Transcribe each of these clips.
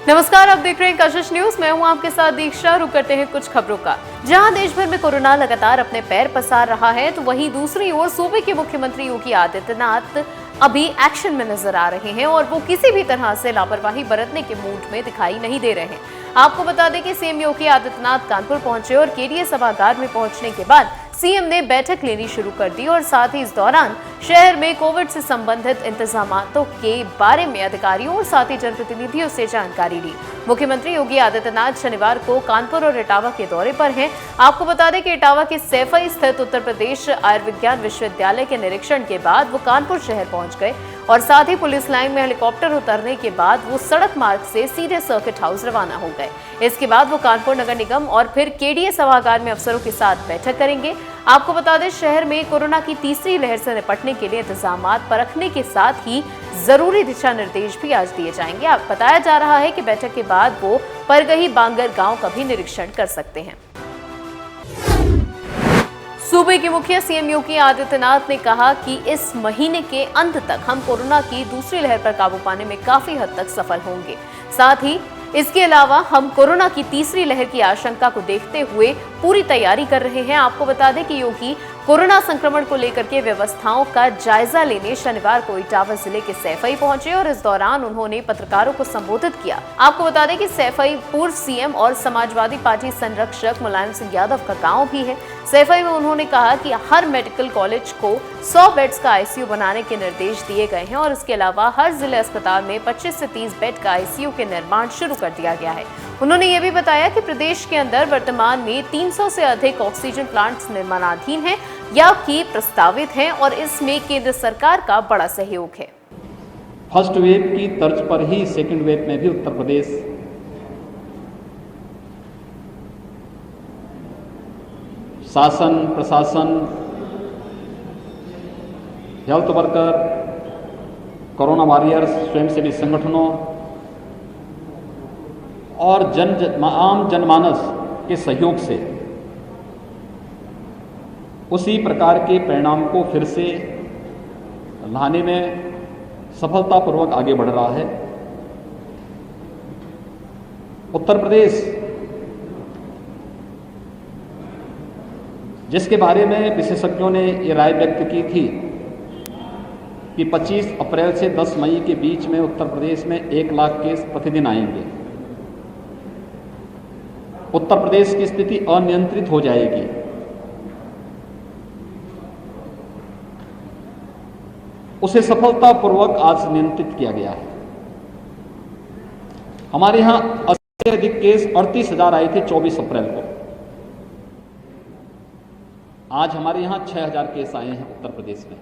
नमस्कार, आप देख रहे हैं कशिश न्यूज। मैं हूं आपके साथ दीक्षा। रुक करते हैं कुछ खबरों का। जहां देश भर में कोरोना लगातार अपने पैर पसार रहा है, तो वहीं दूसरी ओर सूबे के मुख्यमंत्री योगी आदित्यनाथ अभी एक्शन में नजर आ रहे हैं और वो किसी भी तरह से लापरवाही बरतने के मूड में दिखाई नहीं दे रहे हैं। आपको बता दें कि सीएम योगी आदित्यनाथ कानपुर पहुंचे और केडीए सभागार में पहुंचने के बाद सीएम ने बैठक लेनी शुरू कर दी और साथ ही इस दौरान शहर में कोविड से संबंधित इंतजामातों के बारे में अधिकारियों और साथ ही जनप्रतिनिधियों से जानकारी ली। मुख्यमंत्री योगी आदित्यनाथ शनिवार को कानपुर और इटावा के दौरे पर हैं। आपको बता दें कि इटावा के सैफई स्थित उत्तर प्रदेश आयुर्विज्ञान विश्वविद्यालय के निरीक्षण के बाद वो कानपुर शहर पहुंच गए और साथ ही पुलिस लाइन में हेलीकॉप्टर उतरने के बाद वो सड़क मार्ग से सीधे सर्किट हाउस रवाना हो गए। इसके बाद वो कानपुर नगर निगम और फिर केडीए सभागार में अफसरों के साथ बैठक करेंगे। आपको बता दें, शहर में कोरोना की तीसरी लहर से निपटने के लिए इंतजामात परखने के साथ ही जरूरी दिशा निर्देश भी आज दिए जाएंगे। आप बताया जा रहा है कि बैठक के बाद वो परगही बांगर गांव का भी निरीक्षण कर सकते हैं। सूबे के मुखिया सीएम योगी आदित्यनाथ ने कहा कि इस महीने के अंत तक हम कोरोना की दूसरी लहर पर काबू पाने में काफी हद तक सफल होंगे। साथ ही इसके अलावा हम कोरोना की तीसरी लहर की आशंका को देखते हुए पूरी तैयारी कर रहे हैं। आपको बता दें कि योगी कोरोना संक्रमण को लेकर के व्यवस्थाओं का जायजा लेने शनिवार को इटावा जिले के सैफई पहुंचे और इस दौरान उन्होंने पत्रकारों को संबोधित किया। आपको बता दें कि सैफई पूर्व सीएम और समाजवादी पार्टी संरक्षक मुलायम सिंह यादव का गांव भी है। सैफई में उन्होंने कहा कि हर मेडिकल कॉलेज को 100 बेड्स का आईसीयू बनाने के निर्देश दिए गए हैं और इसके अलावा हर जिले अस्पताल में 25 से 30 बेड का आईसीयू के निर्माण शुरू कर दिया गया है। उन्होंने ये भी बताया कि प्रदेश के अंदर वर्तमान में 300 से अधिक ऑक्सीजन प्लांट्स निर्माणाधीन हैं या कि प्रस्तावित हैं और इसमें केंद्र सरकार का बड़ा सहयोग है। फर्स्ट वेव की तर्ज पर ही सेकंड वेव में भी उत्तर प्रदेश शासन, प्रशासन, हेल्थ वर्कर, कोरोना वॉरियर्स, स्वयंसेवी संगठनों और आम जनमानस के सहयोग से उसी प्रकार के परिणाम को फिर से लाने में सफलतापूर्वक आगे बढ़ रहा है। उत्तर प्रदेश, जिसके बारे में विशेषज्ञों ने ये राय व्यक्त की थी कि 25 अप्रैल से 10 मई के बीच में उत्तर प्रदेश में 1 लाख केस प्रतिदिन आएंगे, उत्तर प्रदेश की स्थिति अनियंत्रित हो जाएगी, उसे सफलतापूर्वक आज नियंत्रित किया गया है। हमारे यहां 80 से अधिक केस 38,000 आए थे 24 अप्रैल को। आज हमारे यहां 6,000 केस आए हैं उत्तर प्रदेश में।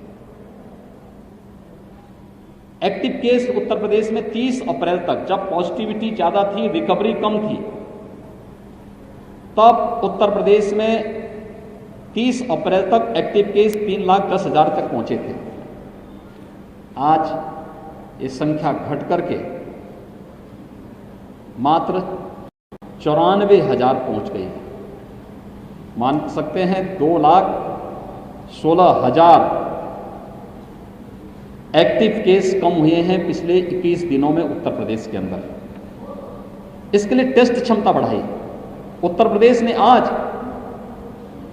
एक्टिव केस उत्तर प्रदेश में 30 अप्रैल तक, जब पॉजिटिविटी ज्यादा थी, रिकवरी कम थी, तब उत्तर प्रदेश में 30 अप्रैल तक एक्टिव केस 3,10,000 तक पहुंचे थे। आज ये संख्या घट करके मात्र 94,000 पहुंच गई है। मान सकते हैं 2,16,000 एक्टिव केस कम हुए हैं पिछले 21 दिनों में उत्तर प्रदेश के अंदर। इसके लिए टेस्ट क्षमता बढ़ाई। उत्तर प्रदेश ने आज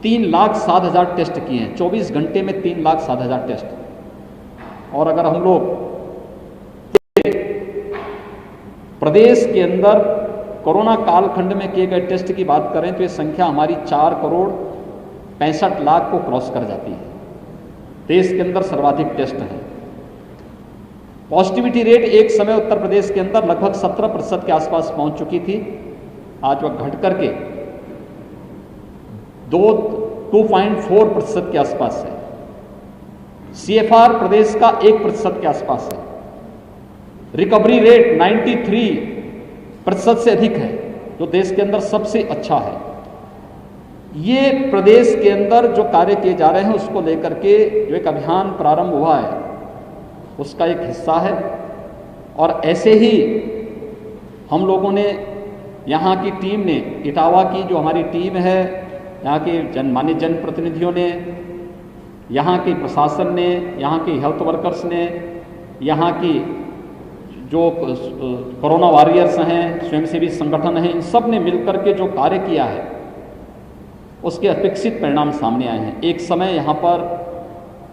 3,07,000 टेस्ट किए हैं, 24 घंटे में 3,07,000 टेस्ट। और अगर हम लोग प्रदेश के अंदर कोरोना कालखंड में किए गए टेस्ट की बात करें तो ये संख्या हमारी 4,65,00,000 को क्रॉस कर जाती है। देश के अंदर सर्वाधिक टेस्ट है। पॉजिटिविटी रेट एक समय उत्तर प्रदेश के अंदर लगभग 17% के आसपास पहुंच चुकी थी। आज वह घट करके 2.4% के आसपास है। CFR प्रदेश का 1% के आसपास है। रिकवरी रेट 93% से अधिक है, जो देश के अंदर सबसे अच्छा है। ये प्रदेश के अंदर जो कार्य किए जा रहे हैं उसको लेकर के जो एक अभियान प्रारंभ हुआ है उसका एक हिस्सा है। और ऐसे ही हम लोगों ने, यहाँ की टीम ने, इटावा की जो हमारी टीम है, यहाँ के माननीय जनप्रतिनिधियों ने, यहाँ के प्रशासन ने, यहाँ के हेल्थ वर्कर्स ने, यहाँ की जो कोरोना वॉरियर्स हैं, स्वयंसेवी संगठन हैं, इन सब ने मिलकर के जो कार्य किया है उसके अपेक्षित परिणाम सामने आए हैं। एक समय यहाँ पर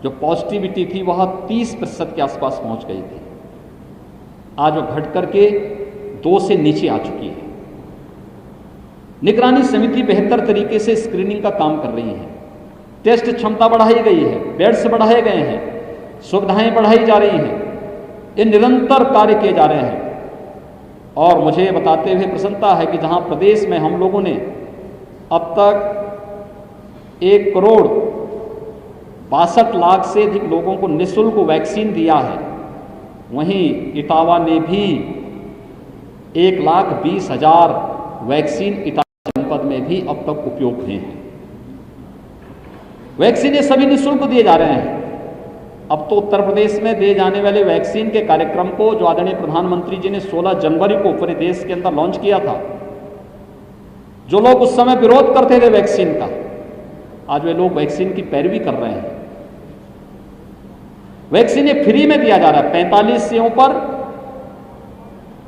जो पॉजिटिविटी थी वह 30% के आसपास पहुँच गई थी, आज वो घट करके 2 से नीचे आ चुकी है। निगरानी समिति बेहतर तरीके से स्क्रीनिंग का काम कर रही है, टेस्ट क्षमता बढ़ाई गई है, बेड्स बढ़ाए गए हैं, सुविधाएं बढ़ाई जा रही हैं, ये निरंतर कार्य किए जा रहे हैं। और मुझे बताते हुए प्रसन्नता है कि जहां प्रदेश में हम लोगों ने अब तक 1,62,00,000 से अधिक लोगों को निःशुल्क वैक्सीन दिया है, वहीं इटावा ने भी 1,20,000 वैक्सीन इटावा जनपद में भी अब तक उपयोग हुए हैं। वैक्सीन ये सभी निःशुल्क दिए जा रहे हैं। अब तो उत्तर प्रदेश में दिए जाने वाले वैक्सीन के कार्यक्रम को जो आदरणीय प्रधानमंत्री जी ने 16 जनवरी को पूरे देश के अंदर लॉन्च किया था, जो लोग उस समय विरोध करते थे वैक्सीन का, आज वे लोग वैक्सीन की पैरवी कर रहे हैं। वैक्सीन ये फ्री में दिया जा रहा है 45 सेवाओं पर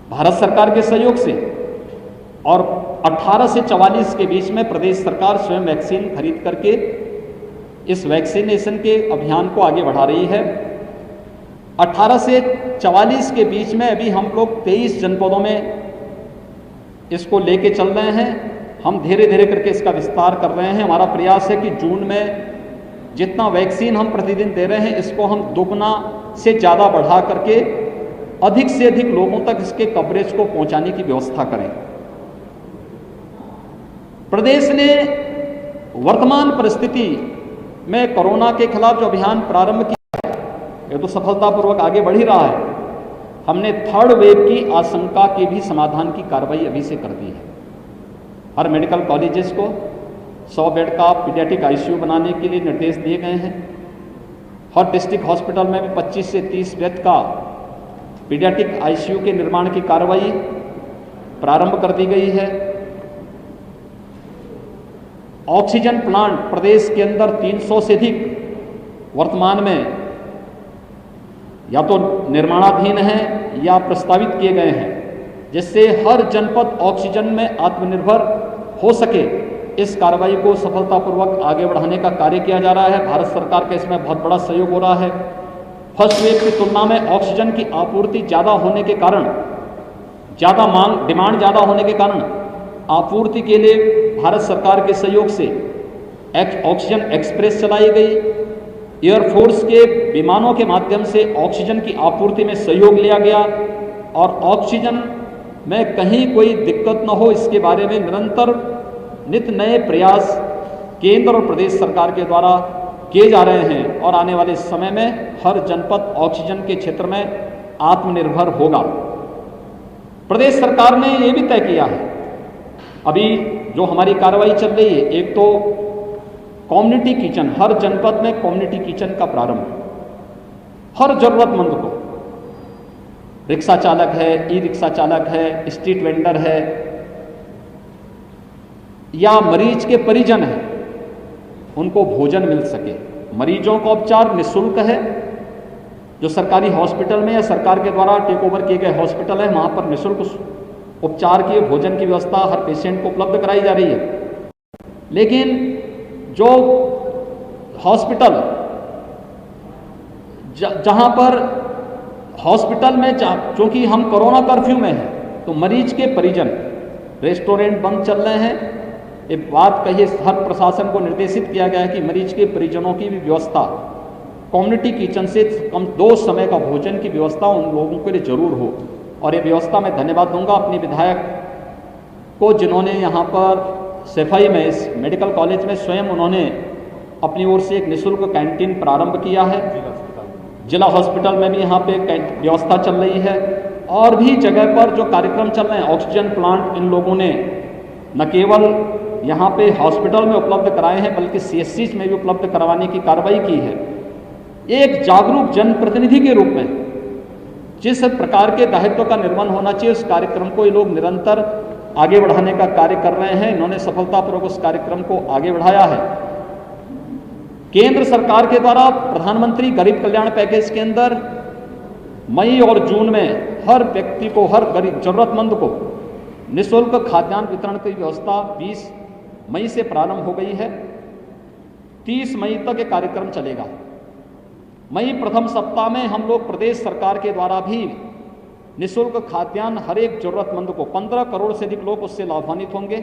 भारत सरकार के सहयोग से, और 18 से 44 के बीच में प्रदेश सरकार स्वयं वैक्सीन खरीद करके इस वैक्सीनेशन के अभियान को आगे बढ़ा रही है। 18 से 44 के बीच में अभी हम लोग 23 जनपदों में इसको लेके चल रहे हैं। हम धीरे धीरे करके इसका विस्तार कर रहे हैं। हमारा प्रयास है कि जून में जितना वैक्सीन हम प्रतिदिन दे रहे हैं इसको हम दोगुना से ज़्यादा बढ़ा करके अधिक से अधिक लोगों तक इसके कवरेज को पहुंचाने की व्यवस्था करें। प्रदेश ने वर्तमान परिस्थिति में कोरोना के खिलाफ जो अभियान प्रारंभ किया है ये तो सफलतापूर्वक आगे बढ़ ही रहा है। हमने 3rd वेव की आशंका के भी समाधान की कार्रवाई अभी से कर दी है। हर मेडिकल कॉलेजेस को 100 बेड का पीडियाट्रिक आईसीयू बनाने के लिए निर्देश दिए गए हैं। हर डिस्ट्रिक्ट हॉस्पिटल में भी 25 से 30 बेड का पीडियाट्रिक आईसीयू के निर्माण की कार्रवाई प्रारंभ कर दी गई है। ऑक्सीजन प्लांट प्रदेश के अंदर 300 से अधिक वर्तमान में या तो निर्माणाधीन हैं या प्रस्तावित किए गए हैं, जिससे हर जनपद ऑक्सीजन में आत्मनिर्भर हो सके। इस कार्रवाई को सफलतापूर्वक आगे बढ़ाने का कार्य किया जा रहा है। भारत सरकार का इसमें बहुत बड़ा सहयोग हो रहा है। फर्स्ट वेव की तुलना में ऑक्सीजन की आपूर्ति ज़्यादा होने के कारण, ज़्यादा डिमांड ज़्यादा होने के कारण आपूर्ति के लिए भारत सरकार के सहयोग से ऑक्सीजन एक्सप्रेस चलाई गई। एयरफोर्स के विमानों के माध्यम से ऑक्सीजन की आपूर्ति में सहयोग लिया गया और ऑक्सीजन में कहीं कोई दिक्कत न हो इसके बारे में निरंतर नित नए प्रयास केंद्र और प्रदेश सरकार के द्वारा किए जा रहे हैं और आने वाले समय में हर जनपद ऑक्सीजन के क्षेत्र में आत्मनिर्भर होगा। प्रदेश सरकार ने ये भी तय किया है, अभी जो हमारी कार्रवाई चल रही है, एक तो कम्युनिटी किचन, हर जनपद में कम्युनिटी किचन का प्रारंभ। हर जरूरतमंद को, रिक्शा चालक है, ई रिक्शा चालक है, स्ट्रीट वेंडर है या मरीज के परिजन हैं, उनको भोजन मिल सके। मरीजों का उपचार निःशुल्क है। जो सरकारी हॉस्पिटल में या सरकार के द्वारा टेक ओवर किए गए हॉस्पिटल है वहाँ पर निःशुल्क उपचार के भोजन की व्यवस्था हर पेशेंट को उपलब्ध कराई जा रही है। लेकिन जो हॉस्पिटल जहाँ पर हॉस्पिटल में चूँकि हम कोरोना कर्फ्यू में हैं तो मरीज के परिजन, रेस्टोरेंट बंद चल रहे हैं। एक बात कहिए, हर प्रशासन को निर्देशित किया गया है कि मरीज के परिजनों की भी व्यवस्था कम्युनिटी किचन से कम 2 समय का भोजन की व्यवस्था उन लोगों के लिए जरूर हो। और ये व्यवस्था मैं धन्यवाद दूंगा अपने विधायक को, जिन्होंने यहाँ पर सफाई में इस मेडिकल कॉलेज में स्वयं उन्होंने अपनी ओर से एक निःशुल्क कैंटीन प्रारंभ किया है। जिला हॉस्पिटल में भी यहाँ पे व्यवस्था चल रही है और भी जगह पर जो कार्यक्रम चल रहे हैं। ऑक्सीजन प्लांट इन लोगों ने न केवल यहाँ पे हॉस्पिटल में उपलब्ध कराए हैं बल्कि CSCs में भी उपलब्ध करवाने की कार्रवाई की है। एक जागरूक जनप्रतिनिधि के रूप में जिस प्रकार के दायित्व का निर्वहन होना चाहिए उस कार्यक्रम को ये लोग निरंतर आगे बढ़ाने का कार्य कर रहे हैं। इन्होंने सफलतापूर्वक उस कार्यक्रम को आगे बढ़ाया है। केंद्र सरकार के द्वारा प्रधानमंत्री गरीब कल्याण पैकेज के अंदर मई और जून में हर व्यक्ति को, हर गरीब जरूरतमंद को निःशुल्क खाद्यान्न वितरण की व्यवस्था 20 मई से प्रारंभ हो गई है। 30 मई तक ये कार्यक्रम चलेगा। मई प्रथम सप्ताह में हम लोग प्रदेश सरकार के द्वारा भी निःशुल्क खाद्यान्न हर एक जरूरतमंद को 15 करोड़ से अधिक लोग उससे लाभान्वित होंगे।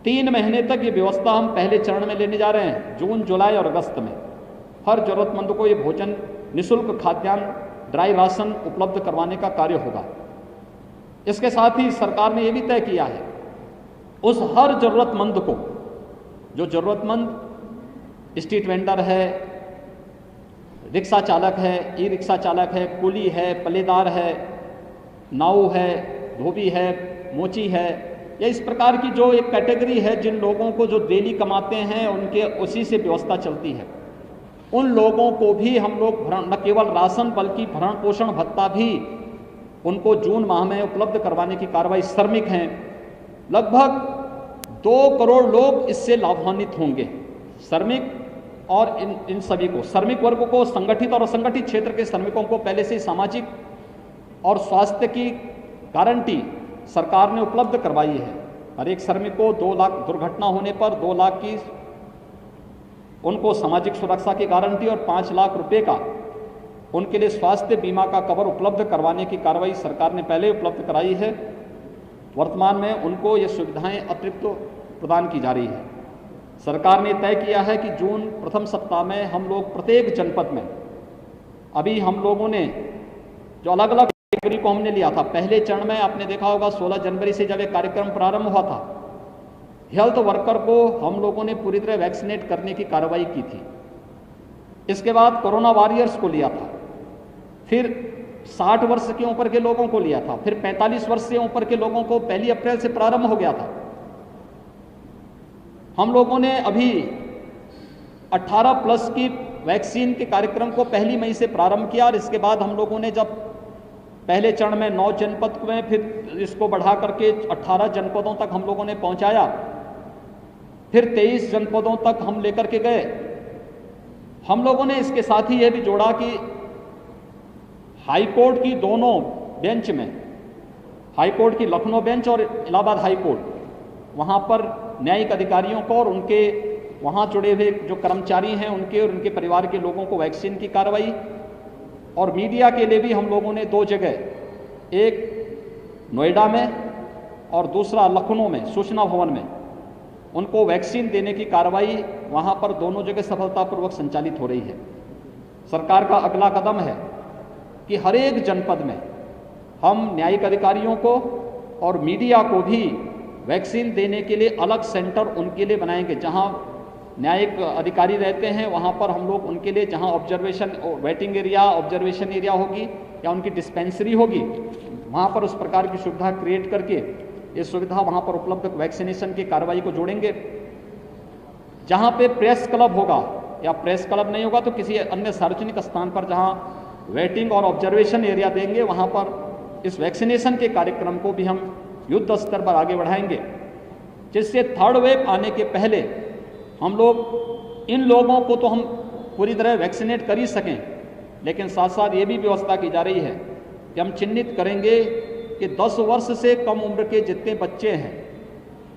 3 महीने तक ये व्यवस्था हम पहले चरण में लेने जा रहे हैं। जून, जुलाई और अगस्त में हर जरूरतमंद को ये भोजन, निःशुल्क खाद्यान्न, ड्राई राशन उपलब्ध करवाने का कार्य होगा। इसके साथ ही सरकार ने यह भी तय किया है उस हर जरूरतमंद को, जो जरूरतमंद स्ट्रीट वेंडर है, रिक्शा चालक है, ई रिक्शा चालक है, कुली है, पल्लेदार है, नाऊ है, धोबी है, मोची है, या इस प्रकार की जो एक कैटेगरी है जिन लोगों को जो डेली कमाते हैं उनके उसी से व्यवस्था चलती है, उन लोगों को भी हम लोग न केवल राशन बल्कि भरण पोषण भत्ता भी उनको जून माह में उपलब्ध करवाने की कार्रवाई। श्रमिक हैं, लगभग 2 करोड़ लोग इससे लाभान्वित होंगे। श्रमिक और इन सभी को, श्रमिक वर्ग को, संगठित और असंगठित क्षेत्र के श्रमिकों को पहले से सामाजिक और स्वास्थ्य की गारंटी सरकार ने उपलब्ध करवाई है। हर एक श्रमिक को 2 लाख, दुर्घटना होने पर 2 लाख की उनको सामाजिक सुरक्षा की गारंटी और 5 लाख रुपए का उनके लिए स्वास्थ्य बीमा का कवर उपलब्ध करवाने की कार्रवाई सरकार ने पहले उपलब्ध कराई है। वर्तमान में उनको ये सुविधाएं अतिरिक्त प्रदान की जा रही है। सरकार ने तय किया है कि जून प्रथम सप्ताह में हम लोग प्रत्येक जनपद में, अभी हम लोगों ने जो अलग अलग कैटेगरी को हमने लिया था, पहले चरण में आपने देखा होगा 16 जनवरी से जब एक कार्यक्रम प्रारंभ हुआ था, हेल्थ वर्कर को हम लोगों ने पूरी तरह वैक्सीनेट करने की कार्रवाई की थी। इसके बाद कोरोना वॉरियर्स को लिया था, फिर 60 वर्ष के ऊपर के लोगों को लिया था, फिर 45 वर्ष से ऊपर के लोगों को 1 अप्रैल से प्रारंभ हो गया था। हम लोगों ने अभी 18 प्लस की वैक्सीन के कार्यक्रम को 1 मई से प्रारंभ किया और इसके बाद हम लोगों ने जब पहले चरण में 9 जनपद में, फिर इसको बढ़ा करके 18 जनपदों तक हम लोगों ने पहुंचाया, फिर 23 जनपदों तक हम लेकर के गए। हम लोगों ने इसके साथ ही यह भी जोड़ा कि हाईकोर्ट की दोनों बेंच में, हाईकोर्ट की लखनऊ बेंच और इलाहाबाद हाईकोर्ट, वहां पर न्यायिक अधिकारियों को और उनके वहां जुड़े हुए जो कर्मचारी हैं उनके और उनके परिवार के लोगों को वैक्सीन की कार्रवाई, और मीडिया के लिए भी हम लोगों ने 2 जगह, एक नोएडा में और दूसरा लखनऊ में सूचना भवन में उनको वैक्सीन देने की कार्रवाई वहां पर दोनों जगह सफलतापूर्वक संचालित हो रही है। सरकार का अगला कदम है कि हर एक जनपद में हम न्यायिक अधिकारियों को और मीडिया को भी वैक्सीन देने के लिए अलग सेंटर उनके लिए बनाएंगे। जहां न्यायिक अधिकारी रहते हैं वहां पर हम लोग उनके लिए, जहां observation waiting area, observation area होगी या उनकी डिस्पेंसरी होगी, वहां पर उस प्रकार की सुविधा क्रिएट करके ये सुविधा वहां पर उपलब्ध वैक्सीनेशन की कार्रवाई को जोड़ेंगे। जहां पे प्रेस क्लब होगा या प्रेस क्लब नहीं होगा तो किसी अन्य सार्वजनिक स्थान पर जहां वेटिंग और ऑब्जर्वेशन एरिया देंगे, वहां पर इस वैक्सीनेशन के कार्यक्रम को भी हम युद्ध स्तर पर आगे बढ़ाएंगे, जिससे 3rd वेव आने के पहले हम लोग इन लोगों को तो हम पूरी तरह वैक्सीनेट कर ही सकें, लेकिन साथ साथ ये भी व्यवस्था की जा रही है कि हम चिन्हित करेंगे कि 10 वर्ष से कम उम्र के जितने बच्चे हैं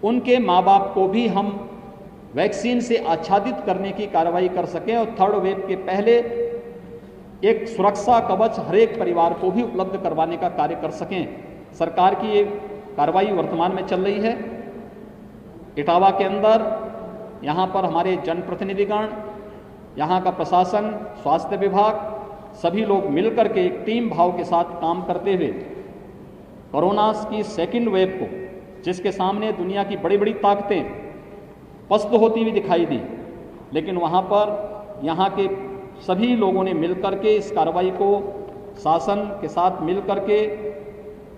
उनके माँ बाप को भी हम वैक्सीन से आच्छादित करने की कार्रवाई कर सकें और 3rd वेव के पहले एक सुरक्षा कवच हर एक परिवार को भी उपलब्ध करवाने का कार्य कर सकें। सरकार की ये कार्रवाई वर्तमान में चल रही है। इटावा के अंदर यहाँ पर हमारे जनप्रतिनिधिगण, यहाँ का प्रशासन, स्वास्थ्य विभाग, सभी लोग मिलकर के एक टीम भाव के साथ काम करते हुए कोरोना की 2nd वेव को, जिसके सामने दुनिया की बड़ी बड़ी ताकतें पस्त होती हुई दिखाई दी, लेकिन वहाँ पर यहाँ के सभी लोगों ने मिलकर के इस कार्रवाई को शासन के साथ मिलकर के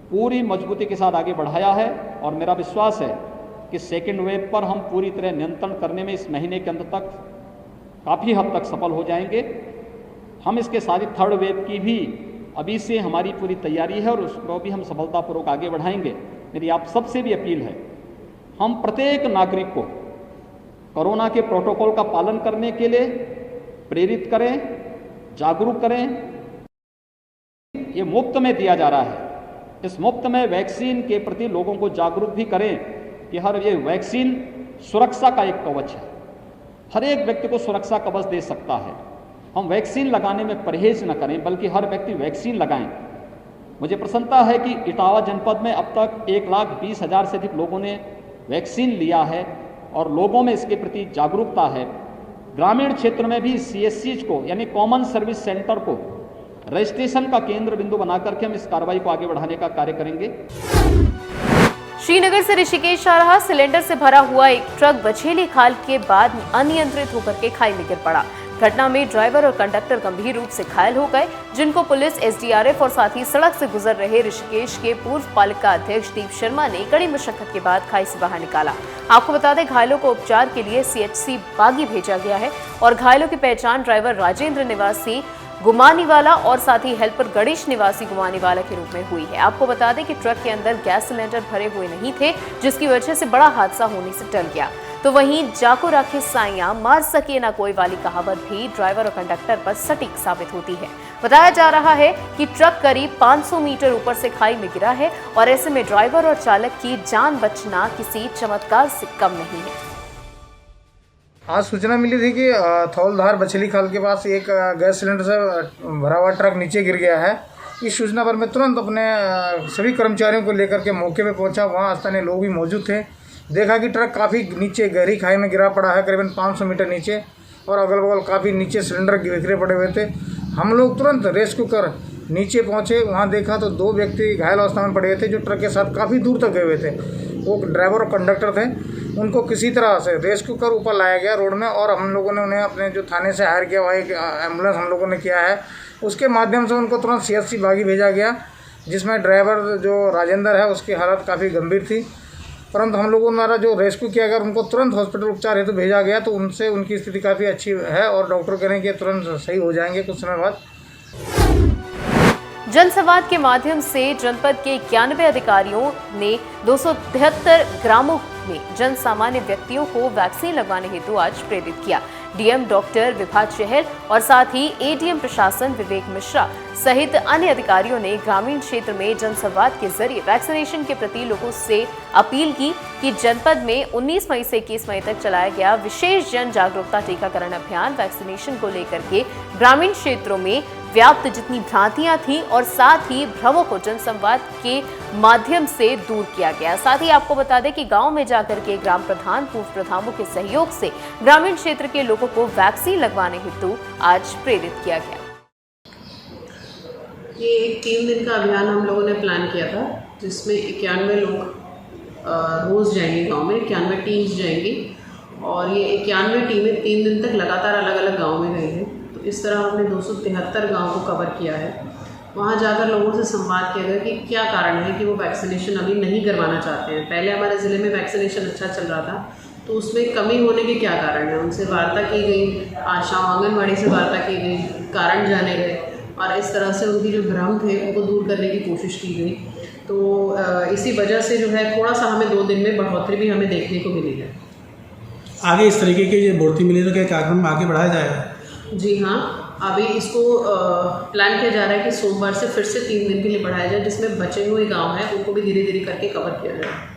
पूरी मजबूती के साथ आगे बढ़ाया है। और मेरा विश्वास है कि 2nd वेव पर हम पूरी तरह नियंत्रण करने में इस महीने के अंत तक काफ़ी हद तक सफल हो जाएंगे। हम इसके साथ ही 3rd वेव की भी अभी से हमारी पूरी तैयारी है और उसको भी हम सफलतापूर्वक आगे बढ़ाएंगे। मेरी आप सबसे भी अपील है, हम प्रत्येक नागरिक को कोरोना के प्रोटोकॉल का पालन करने के लिए प्रेरित करें, जागरूक करें ये मुफ्त में दिया जा रहा है। इस मुफ्त में वैक्सीन के प्रति लोगों को जागरूक भी करें कि हर ये वैक्सीन सुरक्षा का एक कवच है, हर एक व्यक्ति को सुरक्षा कवच दे सकता है। हम वैक्सीन लगाने में परहेज न करें बल्कि हर व्यक्ति वैक्सीन लगाएं। मुझे प्रसन्नता है कि इटावा जनपद में अब तक 1,20,000 से अधिक लोगों ने वैक्सीन लिया है और लोगों में इसके प्रति जागरूकता है। ग्रामीण क्षेत्र में भी CSCs को यानी कॉमन सर्विस सेंटर को रजिस्ट्रेशन का केंद्र बिंदु बनाकर के हम इस कार्रवाई को आगे बढ़ाने का कार्य करेंगे। श्रीनगर से ऋषिकेश आ रहा सिलेंडर से भरा हुआ एक ट्रक बछेली खाल के बाद अनियंत्रित होकर के खाई में गिर पड़ा। घटना में ड्राइवर और कंडक्टर गंभीर रूप से घायल हो गए, जिनको पुलिस, SDRF और साथ ही सड़क से गुजर रहे ऋषिकेश के पूर्व पालिका अध्यक्ष दीप शर्मा ने कड़ी मशक्कत के बाद खाई से बाहर निकाला। आपको बता दें, घायलों को उपचार के लिए CHC बागी भेजा गया है और घायलों की पहचान ड्राइवर राजेंद्र निवासी गुमानीवाला और साथ ही हेल्पर गणेश निवासी गुमानीवाला के रूप में हुई है। आपको बता दें कि ट्रक के अंदर गैस सिलेंडर भरे हुए नहीं थे, जिसकी वजह से बड़ा हादसा होने से टल गया। तो वहीं जाको राखे साइयां मार सके ना कोई वाली कहावत भी ड्राइवर और कंडक्टर पर सटीक साबित होती है। बताया जा रहा है कि ट्रक करीब 500 मीटर ऊपर से खाई में गिरा है और ऐसे में ड्राइवर और चालक की जान बचना किसी चमत्कार से कम नहीं है। आज सूचना मिली थी कि थौलधार बछेली खाल के पास एक गैस सिलेंडर से भरा हुआ ट्रक नीचे गिर गया है। इस सूचना पर मैं तुरंत अपने सभी कर्मचारियों को लेकर के मौके पे पहुंचा। वहां स्थानीय लोग भी मौजूद थे। देखा कि ट्रक काफ़ी नीचे गहरी खाई में गिरा पड़ा है, करीबन 500 मीटर नीचे, और अगल बगल काफ़ी नीचे सिलेंडर बिखरे पड़े हुए थे। हम लोग तुरंत रेस्क्यू कर नीचे पहुँचे। वहाँ देखा तो 2 व्यक्ति घायल अवस्था में पड़े हुए थे, जो ट्रक के साथ काफ़ी दूर तक गए हुए थे। वो ड्राइवर और कंडक्टर थे। उनको किसी तरह से रेस्क्यू कर ऊपर लाया गया रोड में, और हम लोगों ने उन्हें अपने जो थाने से हायर किया हुआ एक एम्बुलेंस हम लोगों ने किया है, उसके माध्यम से उनको तुरंत CHC बागी भेजा गया, जिसमें ड्राइवर जो राजेंद्र है उसकी हालत काफ़ी गंभीर थी। परंतु हम लोगों द्वारा जो रेस्क्यू किया गया, उनको तुरंत हॉस्पिटल उपचार हेतु भेजा गया, तो उनसे उनकी स्थिति काफ़ी अच्छी है और डॉक्टर कह रहे हैं कि तुरंत सही हो जाएंगे कुछ समय बाद। जनसंवाद के माध्यम से जनपद के 91 अधिकारियों ने 273 ग्रामों में जन सामान्य व्यक्तियों को वैक्सीन लगवाने हेतु आज प्रेरित किया। DM डॉक्टर विभा चहल और साथ ही ADM प्रशासन विवेक मिश्रा सहित अन्य अधिकारियों ने ग्रामीण क्षेत्र में जनसंवाद के जरिए वैक्सीनेशन के प्रति लोगों से अपील की कि जनपद में 19 मई से 21 मई तक चलाया गया विशेष जन जागरूकता टीकाकरण अभियान वैक्सीनेशन को लेकर के ग्रामीण क्षेत्रों में व्याप्त जितनी भ्रांतियां थी और साथ ही भ्रमों को जनसंवाद के माध्यम से दूर किया गया। साथ ही आपको बता दें कि गांव में जाकर के ग्राम प्रधान, पूर्व प्रधानों के सहयोग से ग्रामीण क्षेत्र के लोगों को वैक्सीन लगवाने हेतु आज प्रेरित किया गया। ये एक 3 दिन का अभियान हम लोगों ने प्लान किया था, जिसमें 91 लोग रोज़ जाएंगे गांव में, 91 टीम्स जाएंगी, और ये 91 टीमें 3 दिन तक लगातार अलग अलग गाँव में गई हैं। तो इस तरह हमने 273 गाँव को कवर किया है। वहाँ जाकर लोगों से संवाद किया गया कि क्या कारण है कि वो वैक्सीनेशन अभी नहीं करवाना चाहते हैं। पहले हमारे ज़िले में वैक्सीनेशन अच्छा चल रहा था, तो उसमें कमी होने के क्या कारण है, उनसे वार्ता की गई, आशाओं आंगनबाड़ी से वार्ता की गई, कारण जाने गए, और इस तरह से उनकी जो भ्रम थे उनको दूर करने की कोशिश की गई। तो इसी वजह से जो है थोड़ा सा हमें 2 दिन में बढ़ोतरी भी हमें देखने को मिली है। आगे इस तरीके की बढ़ोतरी मिली तो क्या कार्यक्रम आगे बढ़ाया जाएगा? जी हाँ, अभी इसको प्लान किया जा रहा है कि सोमवार से फिर से 3 दिन के लिए बढ़ाया जाए, जिसमें बचे हुए गांव हैं उनको भी धीरे धीरे करके कवर किया जाए।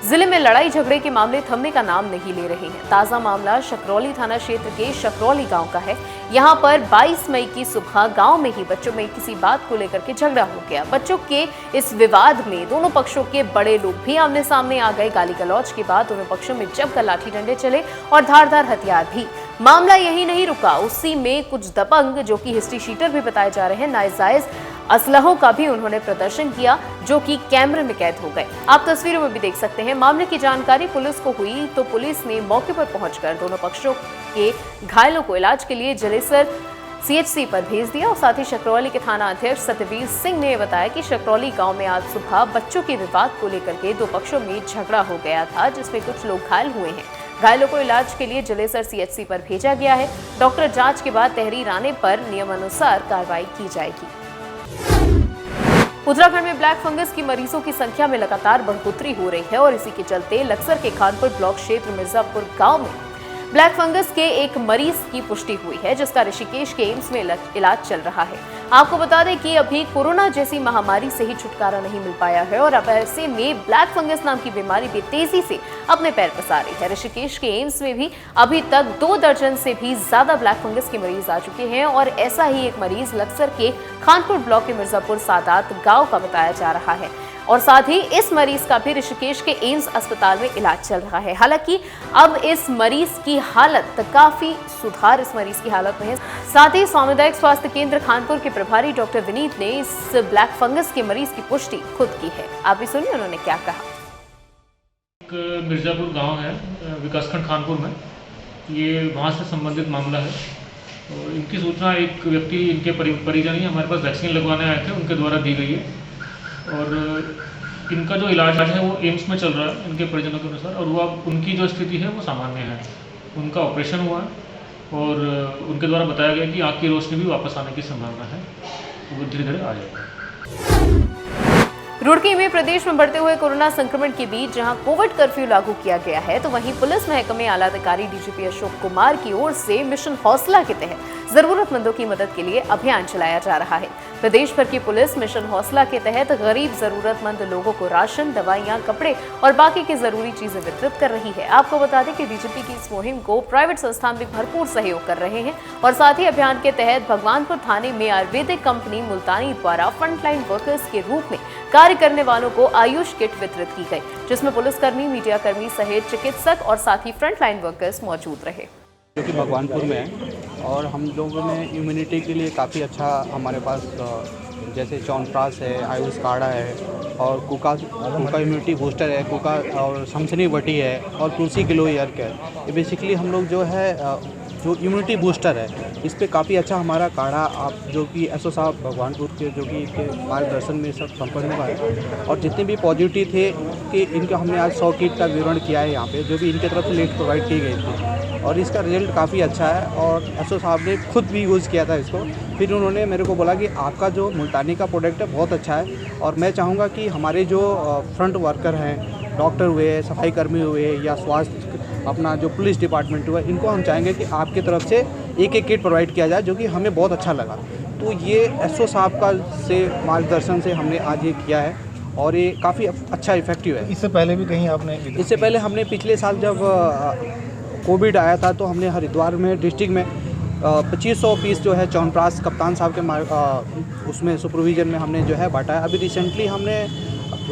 जिले में लड़ाई झगड़े के मामले थमने का नाम नहीं ले रहे हैं। ताजा मामला शकरौली थाना क्षेत्र के शकरौली गांव का है। यहां पर 22 मई की सुबह गांव में ही बच्चों में किसी बात को लेकर के झगड़ा हो गया। बच्चों के इस विवाद में दोनों पक्षों के बड़े लोग भी आमने सामने आ गए। गाली गलौज के बाद दोनों पक्षों में जमकर लाठी डंडे चले और धारदार हथियार भी। मामला यही नहीं रुका, उसी में कुछ दबंग, जो कि हिस्ट्री शीटर भी बताए जा रहे हैं, नाजायज असलहों का भी उन्होंने प्रदर्शन किया, जो कि कैमरे में कैद हो गए। आप तस्वीरों में भी देख सकते हैं। मामले की जानकारी पुलिस को हुई तो पुलिस ने मौके पर पहुंचकर दोनों पक्षों के घायलों को इलाज के लिए जलेसर CHC पर भेज दिया। और साथ ही शकरौली के थाना अध्यक्ष सत्यवीर सिंह ने बताया कि शकरौली गांव में आज सुबह बच्चों के विवाद को लेकर के 2 पक्षों में झगड़ा हो गया था, जिसमें कुछ लोग घायल हुए हैं। घायलों को इलाज के लिए जलेसर CHC पर भेजा गया है। डॉक्टर जांच के बाद तहरीर आने पर नियमानुसार कार्रवाई की जाएगी। उत्तराखंड में ब्लैक फंगस की मरीजों की संख्या में लगातार बढ़ोतरी हो रही है और इसी के चलते लक्सर के खानपुर ब्लॉक क्षेत्र मिर्जापुर गांव में ब्लैक फंगस के एक मरीज की पुष्टि हुई है, जिसका ऋषिकेश के एम्स में इलाज चल रहा है। आपको बता दें कि अभी कोरोना जैसी महामारी से ही छुटकारा नहीं मिल पाया है और अब ऐसे में ब्लैक फंगस नाम की बीमारी भी तेजी से अपने पैर पसार रही है। ऋषिकेश के एम्स में भी अभी तक 2 दर्जन से भी ज्यादा ब्लैक फंगस के मरीज आ चुके हैं और ऐसा ही एक मरीज लक्सर के खानपुर ब्लॉक के मिर्जापुर सादात गांव का बताया जा रहा है और साथ ही इस मरीज का भी ऋषिकेश के एम्स अस्पताल में इलाज चल रहा है। हालांकि अब इस मरीज की हालत काफी सुधार इस मरीज की हालत में है। साथ ही सामुदायिक स्वास्थ्य केंद्र खानपुर के प्रभारी डॉक्टर विनीत ने इस ब्लैक फंगस के मरीज की पुष्टि खुद की है। आप भी सुनिए उन्होंने क्या कहा। एक मिर्जापुर गांव है विकासखंड खानपुर में, ये वहाँ से संबंधित मामला है और इनकी सूचना एक व्यक्ति इनके परिजन ही हमारे पास वैक्सीन लगवाने आए थे, उनके द्वारा दी गई है और इनका जो इलाज है वो एम्स में चल रहा है इनके परिजनों के अनुसार और वो अब उनकी जो स्थिति है वो सामान्य है। उनका ऑपरेशन हुआ और उनके द्वारा बताया गया कि आँख की रोशनी भी वापस आने की संभावना है, वो धीरे धीरे आ जाएगा। रुड़की में प्रदेश में बढ़ते हुए कोरोना संक्रमण के बीच जहां कोविड कर्फ्यू लागू किया गया है, तो वहीं पुलिस महकमे आला अधिकारी डीजीपी अशोक कुमार की ओर से मिशन हौसला के तहत जरूरतमंदों की मदद के लिए अभियान चलाया जा रहा है। प्रदेश भर की पुलिस मिशन हौसला के तहत गरीब जरूरतमंद लोगों को राशन, दवाइयां, कपड़े और बाकी की जरूरी चीजें वितरित कर रही है। आपको बता दें कि डीजीपी की इस मुहिम को प्राइवेट संस्थान भी भरपूर सहयोग कर रहे हैं और साथ ही अभियान के तहत भगवानपुर थाने में आयुर्वेदिक कंपनी मुल्तानी द्वारा फ्रंटलाइन वर्कर्स के रूप में कार्य करने वालों को आयुष किट वितरित की गई, जिसमें पुलिसकर्मी, मीडिया कर्मी सहित चिकित्सक और साथ ही फ्रंटलाइन वर्कर्स मौजूद रहे। जो कि भगवानपुर में है और हम लोगों ने इम्यूनिटी के लिए काफ़ी अच्छा हमारे पास जैसे च्यवनप्राश है, आयुष काढ़ा है और कुका इम्यूनिटी बूस्टर है, कुका और शमसनी बटी है और तुलसी गिलोय अर्क है। ये बेसिकली हम लोग जो है जो इम्यूनिटी बूस्टर है इस पे काफ़ी अच्छा हमारा काढ़ा आप जो कि एसओ साहब भगवानपुर के जो कि इनके मार्गदर्शन में सब संपन्न हुआ है और जितने भी पॉजिटिव थे कि इनका हमने आज 100 किट का वितरण किया है यहाँ पे, जो भी इनके तरफ से लिस्ट प्रोवाइड की गई थी और इसका रिजल्ट काफ़ी अच्छा है और एसओ साहब ने खुद भी यूज़ किया था इसको। फिर उन्होंने मेरे को बोला कि आपका जो मुल्तानी का प्रोडक्ट है बहुत अच्छा है और मैं चाहूँगा कि हमारे जो फ्रंट वर्कर हैं, डॉक्टर हुए, सफाई कर्मी हुए या स्वास्थ्य अपना जो पुलिस डिपार्टमेंट हुआ, इनको हम चाहेंगे कि आपकी तरफ से एक किट प्रोवाइड किया जाए, जो कि हमें बहुत अच्छा लगा। तो ये एसओ साहब का से मार्गदर्शन से हमने आज ये किया है और ये काफ़ी अच्छा इफेक्टिव है। इससे पहले भी कहीं आपने इससे पहले हमने पिछले साल जब कोविड आया था तो हमने हरिद्वार में डिस्ट्रिक्ट में 2500 पीस जो है च्यवनप्राश कप्तान साहब के उसमें सुपरविजन में हमने जो है बांटा है। अभी रिसेंटली हमने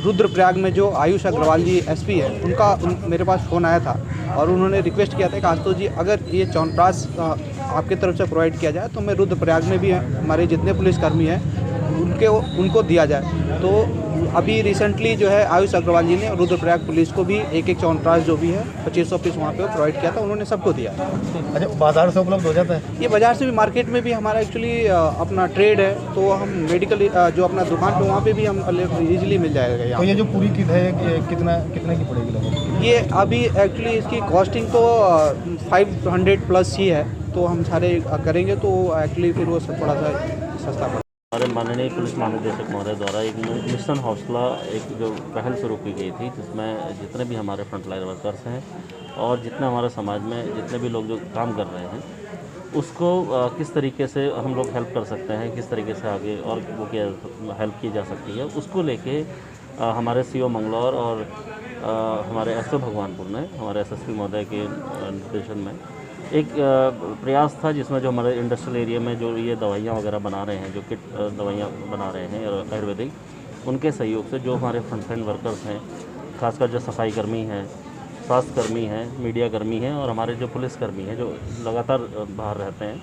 रुद्रप्रयाग में जो आयुष अग्रवाल जी एसपी है मेरे पास फ़ोन आया था और उन्होंने रिक्वेस्ट किया था कि आशुतोष जी अगर ये च्यवनप्राश आपकी तरफ से प्रोवाइड किया जाए तो मैं रुद्रप्रयाग में भी हमारे जितने पुलिसकर्मी हैं उनको दिया जाए। तो अभी रिसेंटली जो है आयुष अग्रवाल जी ने रुद्रप्रयाग पुलिस को भी एक च्यवनप्राश जो भी है 2500 पीस वहाँ पे प्रोवाइड किया था, उन्होंने सबको दिया। अच्छा, बाजार से उपलब्ध हो जाता है? ये बाजार से भी, मार्केट में भी हमारा एक्चुअली अपना ट्रेड है तो हम मेडिकल जो अपना दुकान पे वहाँ पे भी हम ईजिली मिल जाएगा यहाँ। तो ये जो पूरी किट है कितने की पड़ेगी लगभग? ये अभी एक्चुअली इसकी कॉस्टिंग तो 500 प्लस ही है, तो हम सारे करेंगे तो एक्चुअली फिर वो सब थोड़ा सा सस्ता पड़ेगा। हमारे माननीय पुलिस महानिदेशक महोदय द्वारा एक मिशन हौसला एक जो पहल शुरू की गई थी, जिसमें जितने भी हमारे फ्रंटलाइन वर्कर्स हैं और जितने हमारे समाज में जितने भी लोग जो काम कर रहे हैं उसको किस तरीके से हम लोग हेल्प कर सकते हैं, किस तरीके से आगे और वो क्या हेल्प की जा सकती है, उसको लेके हमारे सीओ मंगलौर और हमारे एसओ भगवानपुर ने हमारे एसएसपी महोदय के निर्देशन में एक प्रयास था जिसमें जो हमारे इंडस्ट्रियल एरिया में जो ये दवाइयाँ वगैरह बना रहे हैं, जो किट दवाइयाँ बना रहे हैं आयुर्वेदिक, उनके सहयोग से जो हमारे फ्रंटलाइन वर्कर्स हैं, खासकर जो सफाई कर्मी हैं, स्वास्थ्य कर्मी हैं, मीडिया कर्मी हैं और हमारे जो पुलिसकर्मी हैं जो लगातार बाहर रहते हैं,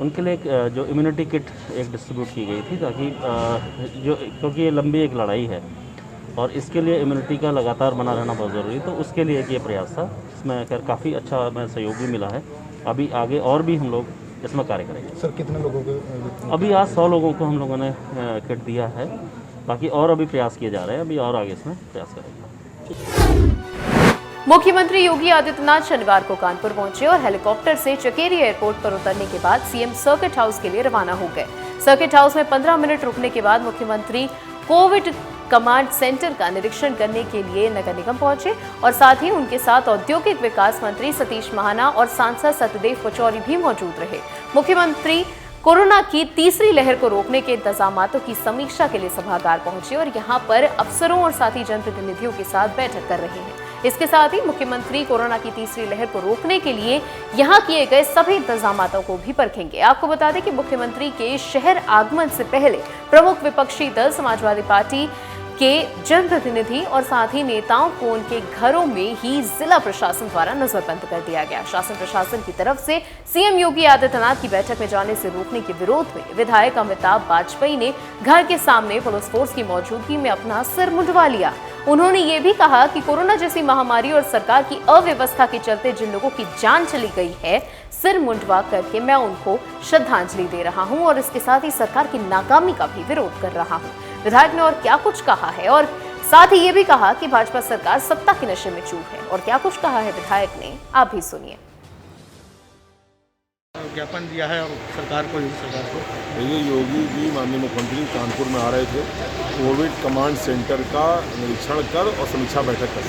उनके लिए जो इम्यूनिटी किट एक डिस्ट्रीब्यूट की गई थी ताकि क्योंकि ये लंबी एक लड़ाई है और इसके लिए इम्यूनिटी का लगातार बना रहना बहुत ज़रूरी, तो उसके लिए ये प्रयास था। इसमें खैर काफ़ी अच्छा हमें सहयोग भी मिला है। अभी आगे और भी हम लोग इसमें कार्य करेंगे। सर, कितने लोगों को? अभी आज 100 लोगों को हम लोगों ने किट दिया है, बाकी और अभी प्रयास किए जा रहे हैं, अभी और आगे इसमें प्रयास करेंगे। मुख्यमंत्री योगी आदित्यनाथ शनिवार को कानपुर पहुंचे और हेलीकॉप्टर से चकेरी एयरपोर्ट पर उतरने के बाद सीएम सर्किट हाउस के लिए रवाना हो गए। सर्किट हाउस में 15 मिनट रुकने के बाद मुख्यमंत्री कोविड कमांड सेंटर का निरीक्षण करने के लिए नगर निगम पहुंचे और साथ ही उनके साथ औद्योगिक विकास मंत्री सतीश महाना और सांसद सत्यदेव पचौरी भी मौजूद रहे। मुख्यमंत्री कोरोना की तीसरी लहर को रोकने के इंतजामातों की समीक्षा के लिए सभागार पहुंचे और यहां पर अफसरों और साथ ही जनप्रतिनिधियों के साथ बैठक कर रहे हैं। इसके साथ ही मुख्यमंत्री कोरोना की तीसरी लहर को रोकने के लिए यहां किए गए सभी इंतजामातों को भी परखेंगे। आपको बता दें कि मुख्यमंत्री के शहर आगमन से पहले प्रमुख विपक्षी दल समाजवादी पार्टी के जनप्रतिनिधि और साथ ही नेताओं को उनके घरों में ही जिला प्रशासन द्वारा नजरबंद कर दिया गया। शासन प्रशासन की तरफ से सीएम योगी आदित्यनाथ की बैठक में जाने से रोकने के विरोध में विधायक अमिताभ वाजपेयी ने घर के सामने पुलिस फोर्स की मौजूदगी में अपना सिर मुंडवा लिया। उन्होंने ये भी कहा कि कोरोना जैसी महामारी और सरकार की अव्यवस्था के चलते जिन लोगों की जान चली गई है, सिर मुंडवा करके मैं उनको श्रद्धांजलि दे रहा हूं और इसके साथ ही सरकार की नाकामी का भी विरोध कर रहा हूं। विधायक ने और क्या कुछ कहा है और साथ ही ये भी कहा कि भाजपा सरकार सत्ता के नशे में चूर है और क्या कुछ कहा है विधायक ने, आप भी सुनिए। ज्ञापन दिया है और सरकार को ये योगी जी माननीय मुख्यमंत्री कानपुर में आ रहे थे कोविड कमांड सेंटर का निरीक्षण कर और समीक्षा बैठक कर।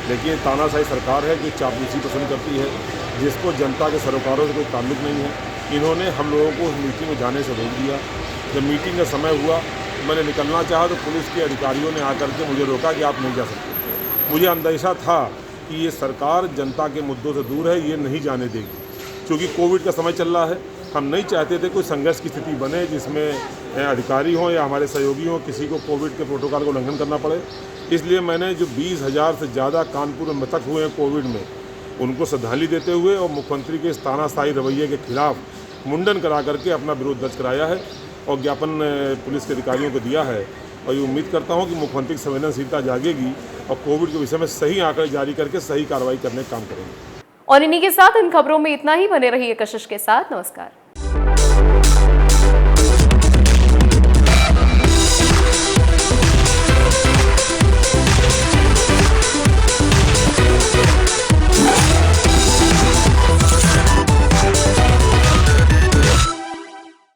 लेकिन तानाशाही सरकार है कि चापलूसी पसंद करती है, जिसको जनता के सरोकारों से कोई ताल्लुक नहीं है। इन्होंने हम लोगों को उस मीटिंग में जाने से रोक दिया। जब मीटिंग का समय हुआ, मैंने निकलना चाहा तो पुलिस के अधिकारियों ने आकर के मुझे रोका कि आप नहीं जा सकते। मुझे अंदेशा था कि ये सरकार जनता के मुद्दों से दूर है, ये नहीं जाने देगी। क्योंकि कोविड का समय चल रहा है, हम नहीं चाहते थे कोई संघर्ष की स्थिति बने जिसमें अधिकारी हों या हमारे सहयोगी हों, किसी को कोविड के प्रोटोकॉल को उल्लंघन करना पड़े। इसलिए मैंने जो 20,000 से ज़्यादा कानपुर में मृतक हुए हैं कोविड में, उनको श्रद्धांजलि देते हुए और मुख्यमंत्री के इस तानाशाही रवैये के खिलाफ मुंडन करा करके अपना विरोध दर्ज कराया है और ज्ञापन पुलिस के अधिकारियों को दिया है। और ये उम्मीद करता हूँ कि मुख्यमंत्री की संवेदनशीलता जागेगी और कोविड के विषय में सही आंकड़े जारी करके सही कार्रवाई करने का काम करेंगे। और इन्हीं के साथ इन खबरों में इतना ही। बने रहिए कशिश के साथ। नमस्कार।